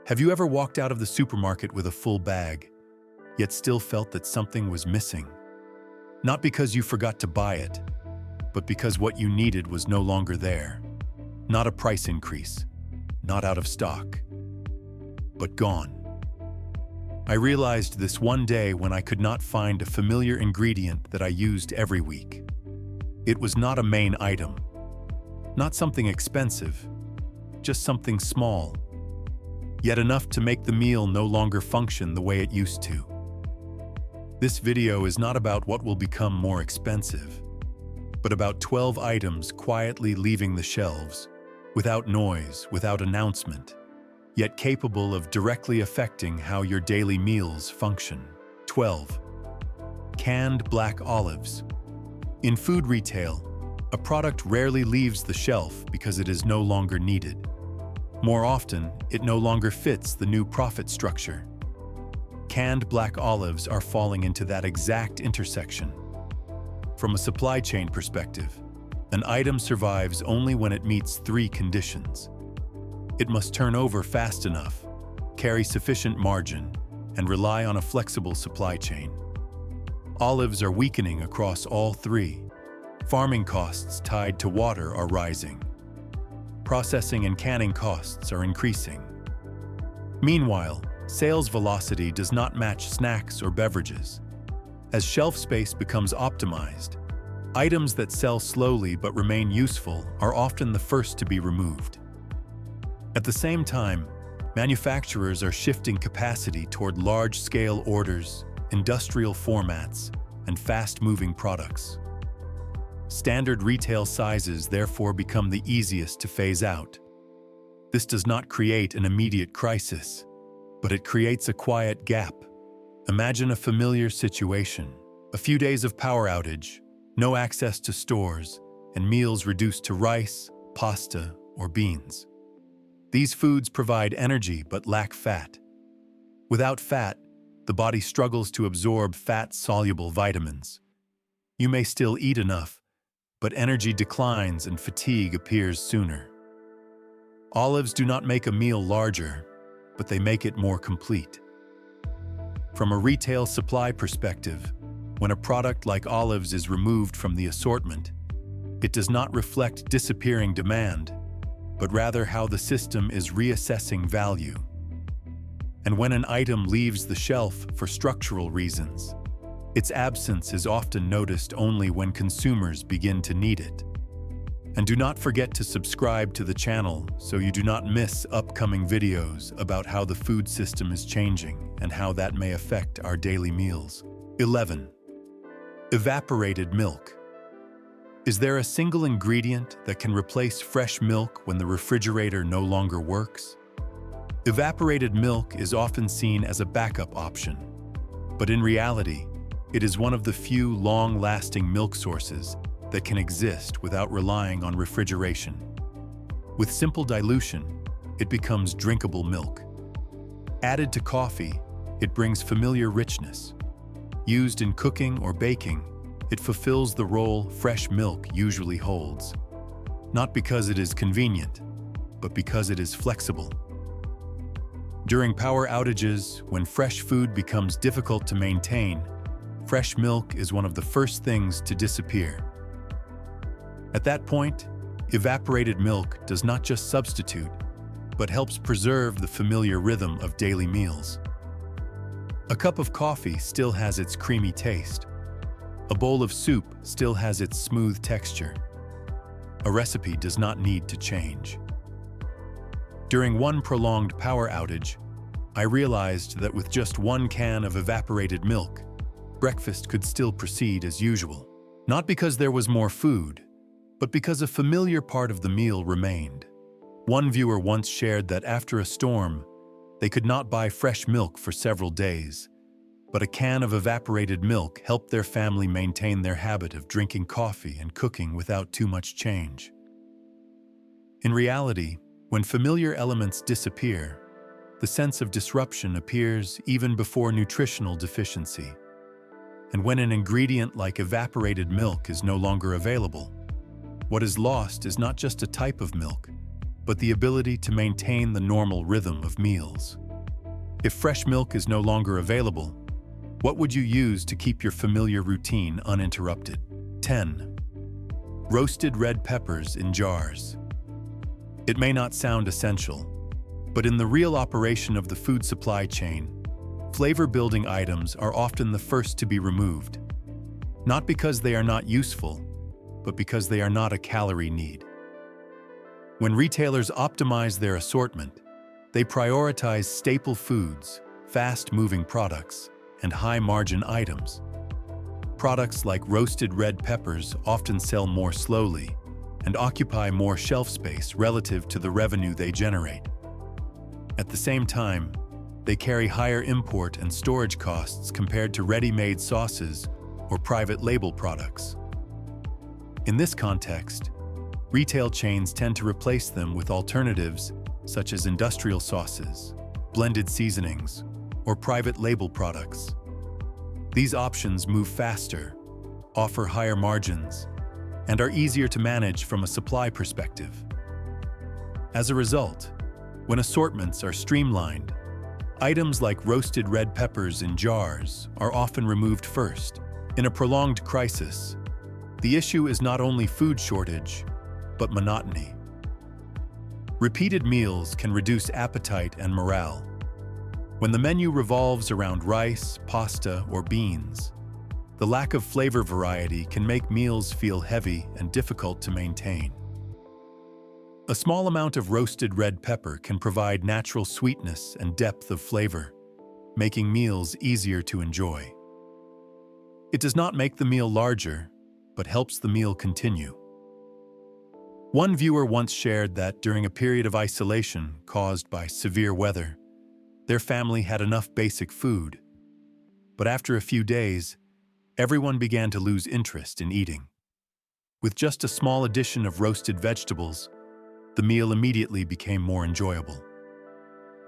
Have you ever walked out of the supermarket with a full bag, yet still felt that something was missing? Not because you forgot to buy it, but because what you needed was no longer there. Not a price increase, not out of stock, but gone. I realized this one day when I could not find a familiar ingredient that I used every week. It was not a main item, not something expensive, just something small, yet enough to make the meal no longer function the way it used to. This video is not about what will become more expensive, but about 12 items quietly leaving the shelves, without noise, without announcement, yet capable of directly affecting how your daily meals function. 12. Canned black olives. In food retail, a product rarely leaves the shelf because it is no longer needed. More often, it no longer fits the new profit structure. Canned black olives are falling into that exact intersection. From a supply chain perspective, an item survives only when it meets 3 conditions. It must turn over fast enough, carry sufficient margin, and rely on a flexible supply chain. Olives are weakening across all 3. Farming costs tied to water are rising. Processing and canning costs are increasing. Meanwhile, sales velocity does not match snacks or beverages. As shelf space becomes optimized, items that sell slowly but remain useful are often the first to be removed. At the same time, manufacturers are shifting capacity toward large-scale orders, industrial formats, and fast-moving products. Standard retail sizes therefore become the easiest to phase out. This does not create an immediate crisis, but it creates a quiet gap. Imagine a familiar situation: a few days of power outage, no access to stores, and meals reduced to rice, pasta, or beans. These foods provide energy but lack fat. Without fat, the body struggles to absorb fat-soluble vitamins. You may still eat enough, but energy declines and fatigue appears sooner. Olives do not make a meal larger, but they make it more complete. From a retail supply perspective, when a product like olives is removed from the assortment, it does not reflect disappearing demand, but rather how the system is reassessing value. And when an item leaves the shelf for structural reasons, its absence is often noticed only when consumers begin to need it. And do not forget to subscribe to the channel so you do not miss upcoming videos about how the food system is changing and how that may affect our daily meals. 11. Evaporated milk. Is there a single ingredient that can replace fresh milk when the refrigerator no longer works? Evaporated milk is often seen as a backup option, but in reality, it is one of the few long-lasting milk sources that can exist without relying on refrigeration. With simple dilution, it becomes drinkable milk. Added to coffee, it brings familiar richness. Used in cooking or baking, it fulfills the role fresh milk usually holds. Not because it is convenient, but because it is flexible. During power outages, when fresh food becomes difficult to maintain, fresh milk is one of the first things to disappear. At that point, evaporated milk does not just substitute, but helps preserve the familiar rhythm of daily meals. A cup of coffee still has its creamy taste. A bowl of soup still has its smooth texture. A recipe does not need to change. During one prolonged power outage, I realized that with just 1 can of evaporated milk, breakfast could still proceed as usual. Not because there was more food, but because a familiar part of the meal remained. One viewer once shared that after a storm, they could not buy fresh milk for several days, but a can of evaporated milk helped their family maintain their habit of drinking coffee and cooking without too much change. In reality, when familiar elements disappear, the sense of disruption appears even before nutritional deficiency. And when an ingredient like evaporated milk is no longer available, what is lost is not just a type of milk, but the ability to maintain the normal rhythm of meals. If fresh milk is no longer available, what would you use to keep your familiar routine uninterrupted? 10. Roasted red peppers in jars. It may not sound essential, but in the real operation of the food supply chain, flavor-building items are often the first to be removed, not because they are not useful, but because they are not a calorie need. When retailers optimize their assortment, they prioritize staple foods, fast-moving products, and high-margin items. Products like roasted red peppers often sell more slowly and occupy more shelf space relative to the revenue they generate. At the same time, they carry higher import and storage costs compared to ready-made sauces or private label products. In this context, retail chains tend to replace them with alternatives such as industrial sauces, blended seasonings, or private label products. These options move faster, offer higher margins, and are easier to manage from a supply perspective. As a result, when assortments are streamlined, items like roasted red peppers in jars are often removed first. In a prolonged crisis, the issue is not only food shortage, but monotony. Repeated meals can reduce appetite and morale. When the menu revolves around rice, pasta, or beans, the lack of flavor variety can make meals feel heavy and difficult to maintain. A small amount of roasted red pepper can provide natural sweetness and depth of flavor, making meals easier to enjoy. It does not make the meal larger, but helps the meal continue. One viewer once shared that during a period of isolation caused by severe weather, their family had enough basic food, but after a few days, everyone began to lose interest in eating. With just a small addition of roasted vegetables, the meal immediately became more enjoyable.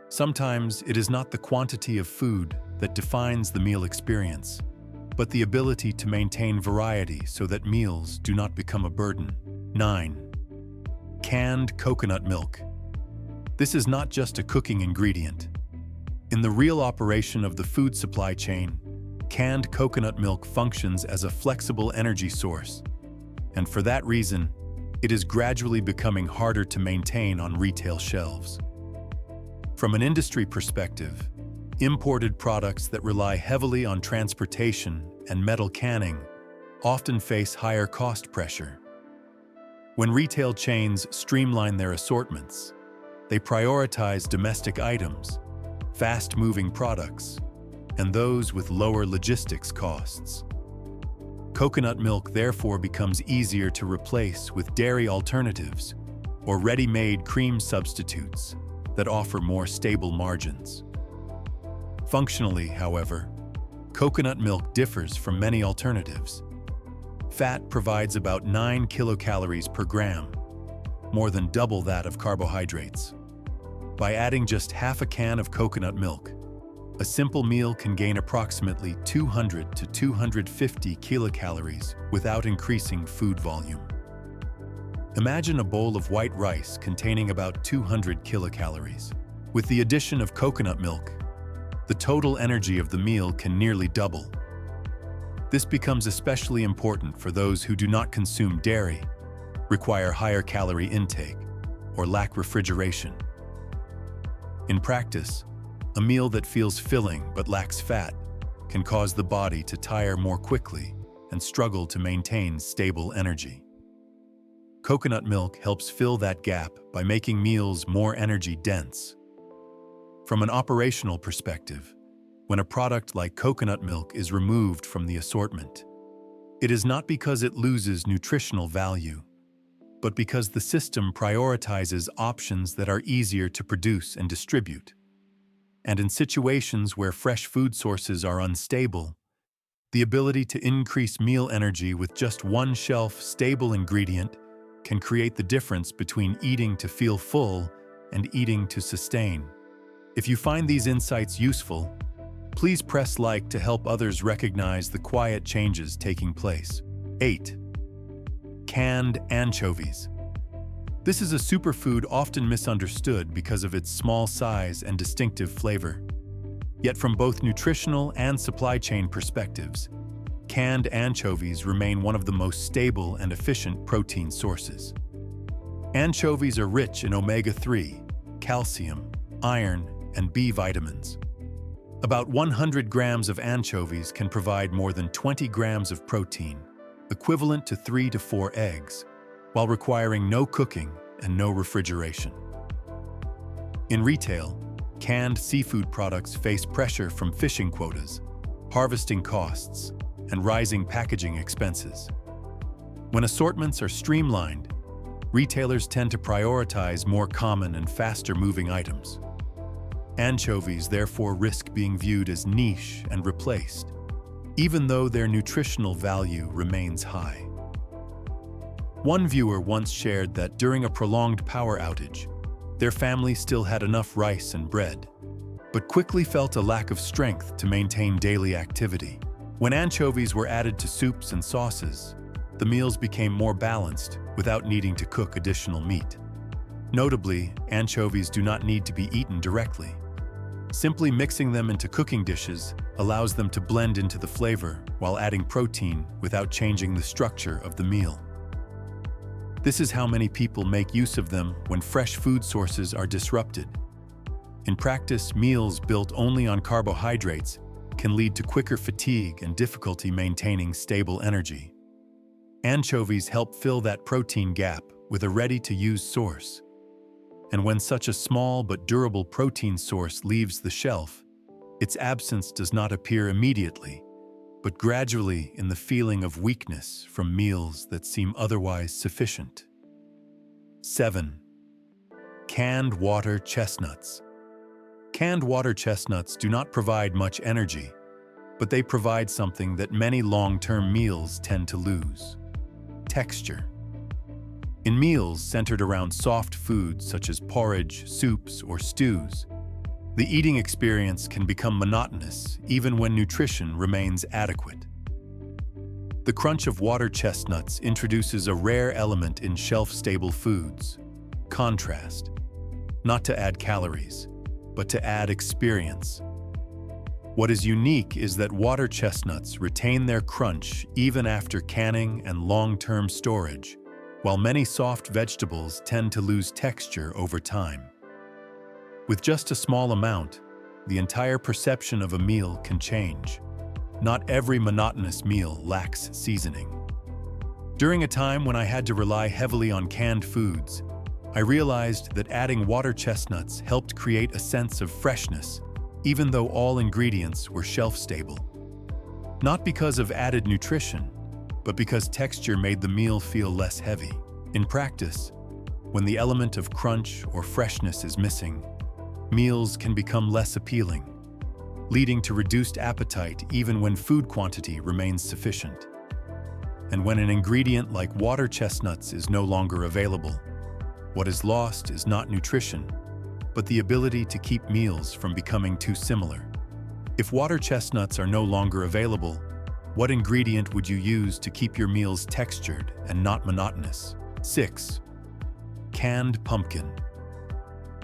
Sometimes it is not the quantity of food that defines the meal experience, but the ability to maintain variety so that meals do not become a burden. 9. Canned coconut milk. This is not just a cooking ingredient. In the real operation of the food supply chain, canned coconut milk functions as a flexible energy source, and for that reason, it is gradually becoming harder to maintain on retail shelves. From an industry perspective, imported products that rely heavily on transportation and metal canning often face higher cost pressure. When retail chains streamline their assortments, they prioritize domestic items, fast-moving products, and those with lower logistics costs. Coconut milk therefore becomes easier to replace with dairy alternatives or ready-made cream substitutes that offer more stable margins. Functionally, however, coconut milk differs from many alternatives. Fat provides about 9 kilocalories per gram, more than double that of carbohydrates. By adding just half a can of coconut milk, a simple meal can gain approximately 200 to 250 kilocalories without increasing food volume. Imagine a bowl of white rice containing about 200 kilocalories. With the addition of coconut milk, the total energy of the meal can nearly double. This becomes especially important for those who do not consume dairy, require higher calorie intake, or lack refrigeration. In practice, a meal that feels filling but lacks fat can cause the body to tire more quickly and struggle to maintain stable energy. Coconut milk helps fill that gap by making meals more energy-dense. From an operational perspective, when a product like coconut milk is removed from the assortment, it is not because it loses nutritional value, but because the system prioritizes options that are easier to produce and distribute. And in situations where fresh food sources are unstable, the ability to increase meal energy with just one shelf-stable ingredient can create the difference between eating to feel full and eating to sustain. If you find these insights useful, please press like to help others recognize the quiet changes taking place. 8. Canned anchovies. This is a superfood often misunderstood because of its small size and distinctive flavor. Yet from both nutritional and supply chain perspectives, canned anchovies remain one of the most stable and efficient protein sources. Anchovies are rich in omega-3, calcium, iron, and B vitamins. About 100 grams of anchovies can provide more than 20 grams of protein, equivalent to 3 to 4 eggs, while requiring no cooking and no refrigeration. In retail, canned seafood products face pressure from fishing quotas, harvesting costs, and rising packaging expenses. When assortments are streamlined, retailers tend to prioritize more common and faster-moving items. Anchovies therefore risk being viewed as niche and replaced, even though their nutritional value remains high. One viewer once shared that during a prolonged power outage, their family still had enough rice and bread, but quickly felt a lack of strength to maintain daily activity. When anchovies were added to soups and sauces, the meals became more balanced without needing to cook additional meat. Notably, anchovies do not need to be eaten directly. Simply mixing them into cooking dishes allows them to blend into the flavor while adding protein without changing the structure of the meal. This is how many people make use of them when fresh food sources are disrupted. In practice, meals built only on carbohydrates can lead to quicker fatigue and difficulty maintaining stable energy. Anchovies help fill that protein gap with a ready-to-use source. And when such a small but durable protein source leaves the shelf, its absence does not appear immediately, but gradually in the feeling of weakness from meals that seem otherwise sufficient. 7. Canned water chestnuts. Canned water chestnuts do not provide much energy, but they provide something that many long-term meals tend to lose: texture. In meals centered around soft foods such as porridge, soups, or stews, the eating experience can become monotonous even when nutrition remains adequate. The crunch of water chestnuts introduces a rare element in shelf-stable foods: contrast. Not to add calories, but to add experience. What is unique is that water chestnuts retain their crunch even after canning and long-term storage, while many soft vegetables tend to lose texture over time. With just a small amount, the entire perception of a meal can change. Not every monotonous meal lacks seasoning. During a time when I had to rely heavily on canned foods, I realized that adding water chestnuts helped create a sense of freshness, even though all ingredients were shelf-stable. Not because of added nutrition, but because texture made the meal feel less heavy. In practice, when the element of crunch or freshness is missing, meals can become less appealing, leading to reduced appetite even when food quantity remains sufficient. And when an ingredient like water chestnuts is no longer available, what is lost is not nutrition, but the ability to keep meals from becoming too similar. If water chestnuts are no longer available, what ingredient would you use to keep your meals textured and not monotonous? 6. Canned pumpkin.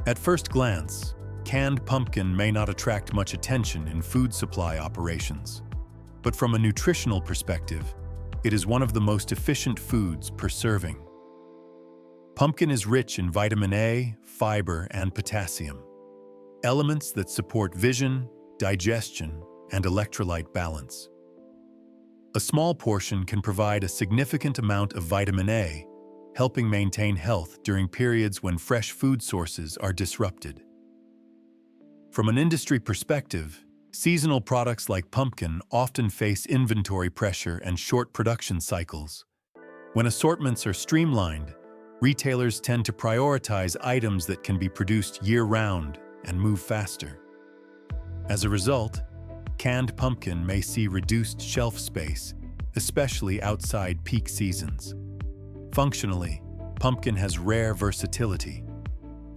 At first glance, canned pumpkin may not attract much attention in food supply operations. But from a nutritional perspective, it is one of the most efficient foods per serving. Pumpkin is rich in vitamin A, fiber, and potassium, elements that support vision, digestion, and electrolyte balance. A small portion can provide a significant amount of vitamin A, helping maintain health during periods when fresh food sources are disrupted. From an industry perspective, seasonal products like pumpkin often face inventory pressure and short production cycles. When assortments are streamlined, retailers tend to prioritize items that can be produced year-round and move faster. As a result, canned pumpkin may see reduced shelf space, especially outside peak seasons. Functionally, pumpkin has rare versatility.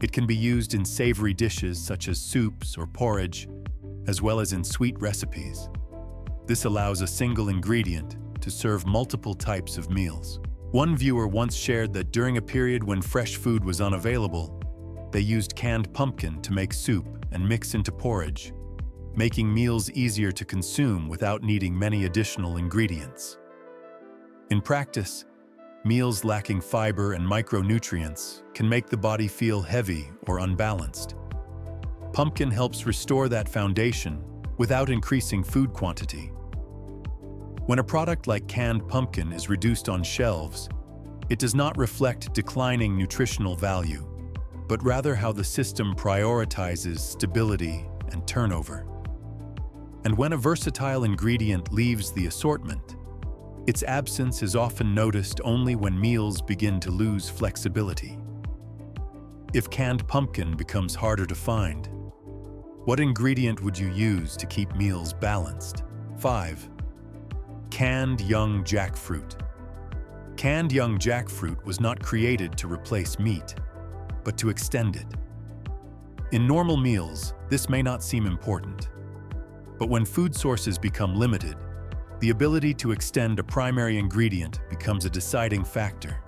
It can be used in savory dishes such as soups or porridge, as well as in sweet recipes. This allows a single ingredient to serve multiple types of meals. One viewer once shared that during a period when fresh food was unavailable, they used canned pumpkin to make soup and mix into porridge, making meals easier to consume without needing many additional ingredients. In practice, meals lacking fiber and micronutrients can make the body feel heavy or unbalanced. Pumpkin helps restore that foundation without increasing food quantity. When a product like canned pumpkin is reduced on shelves, it does not reflect declining nutritional value, but rather how the system prioritizes stability and turnover. And when a versatile ingredient leaves the assortment, its absence is often noticed only when meals begin to lose flexibility. If canned pumpkin becomes harder to find, what ingredient would you use to keep meals balanced? 5. Canned young jackfruit. Canned young jackfruit was not created to replace meat, but to extend it. In normal meals, this may not seem important, but when food sources become limited, the ability to extend a primary ingredient becomes a deciding factor.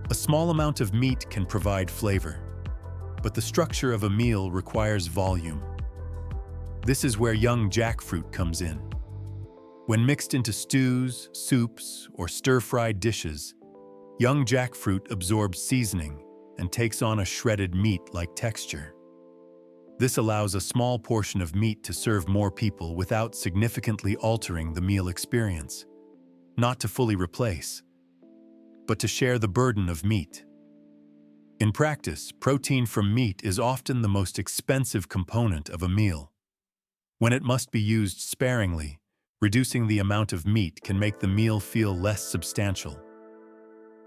A small amount of meat can provide flavor, but the structure of a meal requires volume. This is where young jackfruit comes in. When mixed into stews, soups, or stir-fried dishes, young jackfruit absorbs seasoning and takes on a shredded meat-like texture. This allows a small portion of meat to serve more people without significantly altering the meal experience, not to fully replace, but to share the burden of meat. In practice, protein from meat is often the most expensive component of a meal. When it must be used sparingly, reducing the amount of meat can make the meal feel less substantial.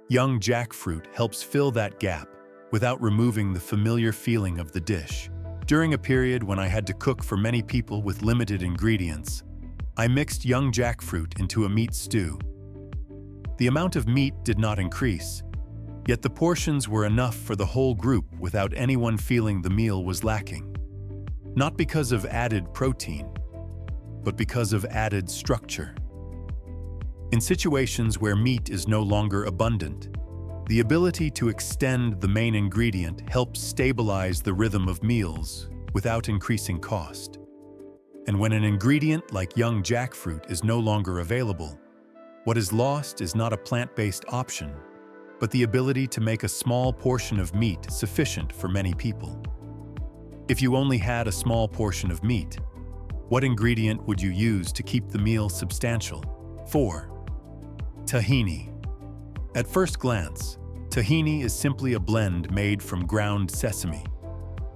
Young jackfruit helps fill that gap without removing the familiar feeling of the dish. During a period when I had to cook for many people with limited ingredients, I mixed young jackfruit into a meat stew. The amount of meat did not increase, yet the portions were enough for the whole group without anyone feeling the meal was lacking. Not because of added protein, but because of added structure. In situations where meat is no longer abundant, the ability to extend the main ingredient helps stabilize the rhythm of meals without increasing cost. And when an ingredient like young jackfruit is no longer available, what is lost is not a plant-based option, but the ability to make a small portion of meat sufficient for many people. If you only had a small portion of meat, what ingredient would you use to keep the meal substantial? 4. Tahini. At first glance, tahini is simply a blend made from ground sesame,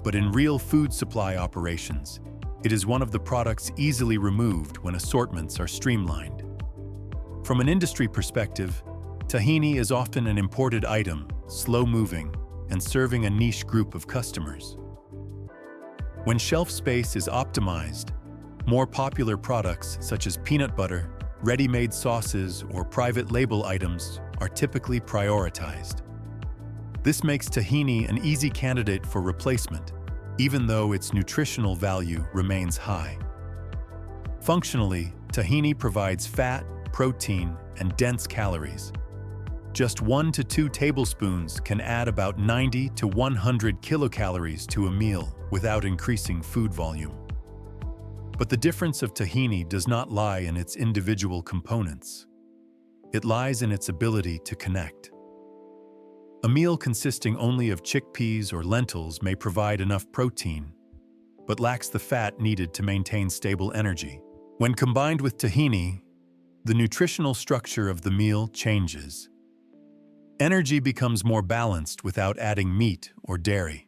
but in real food supply operations, it is one of the products easily removed when assortments are streamlined. From an industry perspective, tahini is often an imported item, slow-moving, and serving a niche group of customers. When shelf space is optimized, more popular products such as peanut butter, ready-made sauces, or private label items are typically prioritized. This makes tahini an easy candidate for replacement, even though its nutritional value remains high. Functionally, tahini provides fat, protein, and dense calories. Just 1 to 2 tablespoons can add about 90 to 100 kilocalories to a meal without increasing food volume. But the difference of tahini does not lie in its individual components. It lies in its ability to connect. A meal consisting only of chickpeas or lentils may provide enough protein, but lacks the fat needed to maintain stable energy. When combined with tahini, the nutritional structure of the meal changes. Energy becomes more balanced without adding meat or dairy.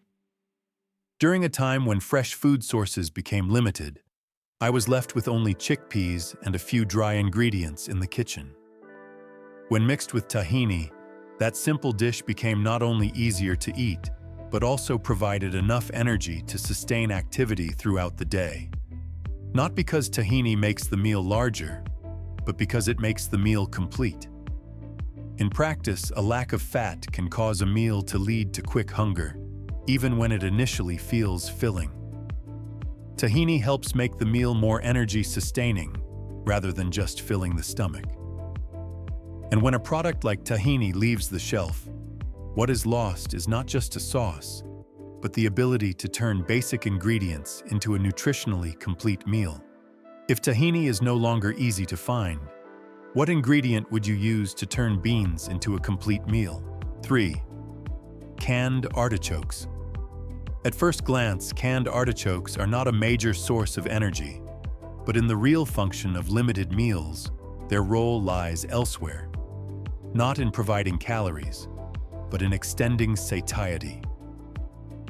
During a time when fresh food sources became limited, I was left with only chickpeas and a few dry ingredients in the kitchen. When mixed with tahini, that simple dish became not only easier to eat, but also provided enough energy to sustain activity throughout the day. Not because tahini makes the meal larger, but because it makes the meal complete. In practice, a lack of fat can cause a meal to lead to quick hunger, even when it initially feels filling. Tahini helps make the meal more energy-sustaining, rather than just filling the stomach. And when a product like tahini leaves the shelf, what is lost is not just a sauce, but the ability to turn basic ingredients into a nutritionally complete meal. If tahini is no longer easy to find, what ingredient would you use to turn beans into a complete meal? 3. Canned artichokes. At first glance, canned artichokes are not a major source of energy, but in the real function of limited meals, their role lies elsewhere. Not in providing calories, but in extending satiety.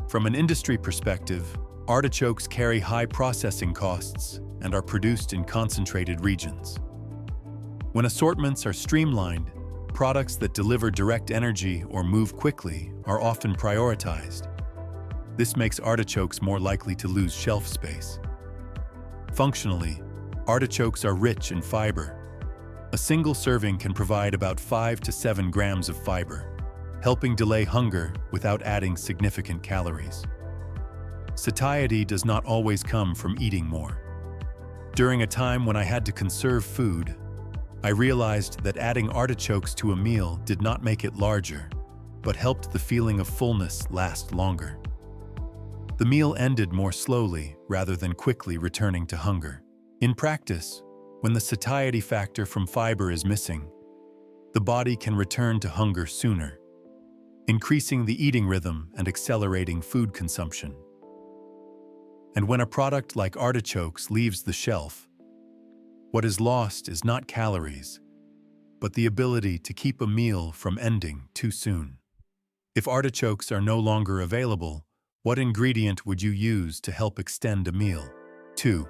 From an industry perspective, artichokes carry high processing costs and are produced in concentrated regions. When assortments are streamlined, products that deliver direct energy or move quickly are often prioritized. This makes artichokes more likely to lose shelf space. Functionally, artichokes are rich in fiber. A single serving can provide about 5 to 7 grams of fiber, helping delay hunger without adding significant calories. Satiety does not always come from eating more. During a time when I had to conserve food, I realized that adding artichokes to a meal did not make it larger, but helped the feeling of fullness last longer. The meal ended more slowly rather than quickly returning to hunger. In practice, when the satiety factor from fiber is missing, the body can return to hunger sooner, increasing the eating rhythm and accelerating food consumption. And when a product like artichokes leaves the shelf, what is lost is not calories, but the ability to keep a meal from ending too soon. If artichokes are no longer available, what ingredient would you use to help extend a meal? 2.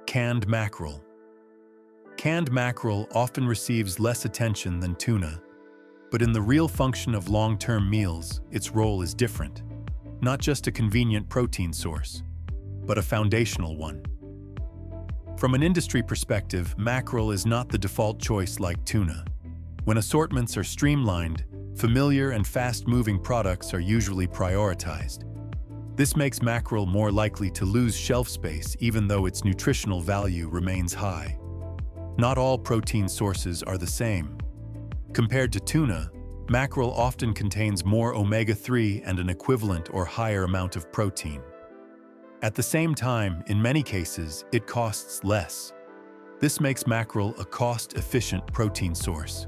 Canned mackerel. Canned mackerel often receives less attention than tuna, but in the real function of long-term meals, its role is different. Not just a convenient protein source, but a foundational one. From an industry perspective, mackerel is not the default choice like tuna. When assortments are streamlined, familiar and fast-moving products are usually prioritized. This makes mackerel more likely to lose shelf space even though its nutritional value remains high. Not all protein sources are the same. Compared to tuna, mackerel often contains more omega-3 and an equivalent or higher amount of protein. At the same time, in many cases, it costs less. This makes mackerel a cost-efficient protein source.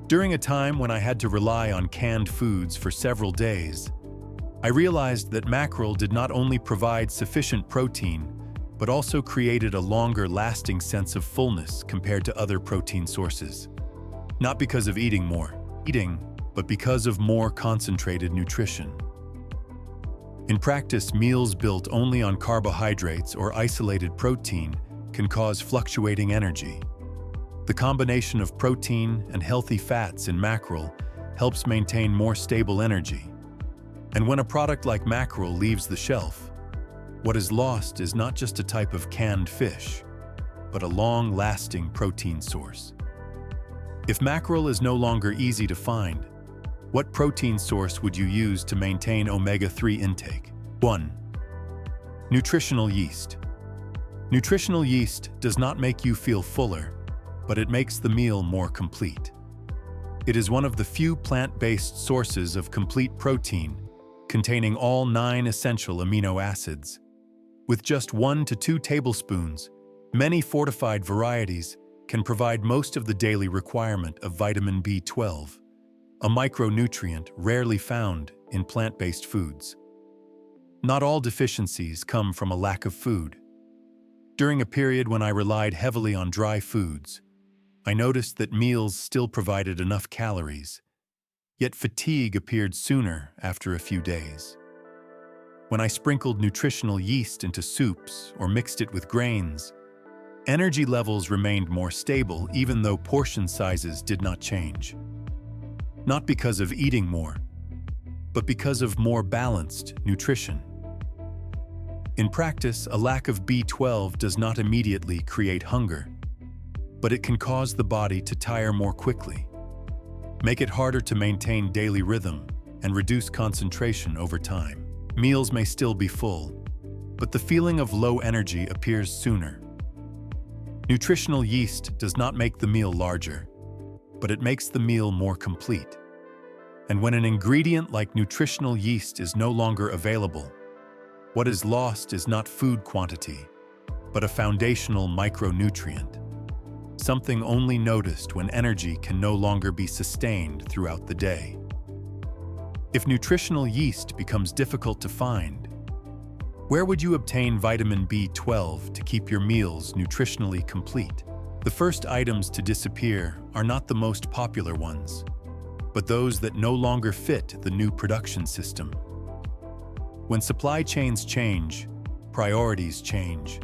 During a time when I had to rely on canned foods for several days, I realized that mackerel did not only provide sufficient protein, but also created a longer-lasting sense of fullness compared to other protein sources. Not because of eating more, but because of more concentrated nutrition. In practice, meals built only on carbohydrates or isolated protein can cause fluctuating energy. The combination of protein and healthy fats in mackerel helps maintain more stable energy. And when a product like mackerel leaves the shelf, what is lost is not just a type of canned fish, but a long-lasting protein source. If mackerel is no longer easy to find, what protein source would you use to maintain omega-3 intake? 1. Nutritional yeast. Nutritional yeast does not make you feel fuller, but it makes the meal more complete. It is one of the few plant-based sources of complete protein, containing all 9 essential amino acids. With just 1 to 2 tablespoons, many fortified varieties can provide most of the daily requirement of vitamin B12, a micronutrient rarely found in plant-based foods. Not all deficiencies come from a lack of food. During a period when I relied heavily on dry foods, I noticed that meals still provided enough calories, yet fatigue appeared sooner after a few days. When I sprinkled nutritional yeast into soups or mixed it with grains, energy levels remained more stable even though portion sizes did not change. Not because of eating more, but because of more balanced nutrition. In practice, a lack of B12 does not immediately create hunger, but it can cause the body to tire more quickly, make it harder to maintain daily rhythm, and reduce concentration over time. Meals may still be full, but the feeling of low energy appears sooner. Nutritional yeast does not make the meal larger, but it makes the meal more complete. And when an ingredient like nutritional yeast is no longer available, what is lost is not food quantity, but a foundational micronutrient, something only noticed when energy can no longer be sustained throughout the day. If nutritional yeast becomes difficult to find, where would you obtain vitamin B12 to keep your meals nutritionally complete? The first items to disappear are not the most popular ones, but those that no longer fit the new production system. When supply chains change, priorities change,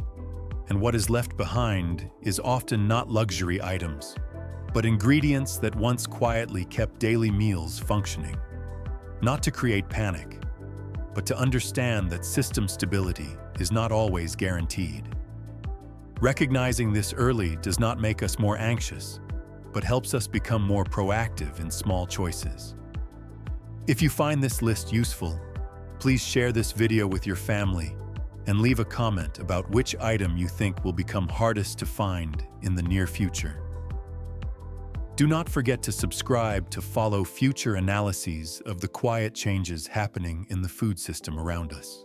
and what is left behind is often not luxury items, but ingredients that once quietly kept daily meals functioning. Not to create panic, but to understand that system stability is not always guaranteed. Recognizing this early does not make us more anxious, but helps us become more proactive in small choices. If you find this list useful, please share this video with your family and leave a comment about which item you think will become hardest to find in the near future. Do not forget to subscribe to follow future analyses of the quiet changes happening in the food system around us.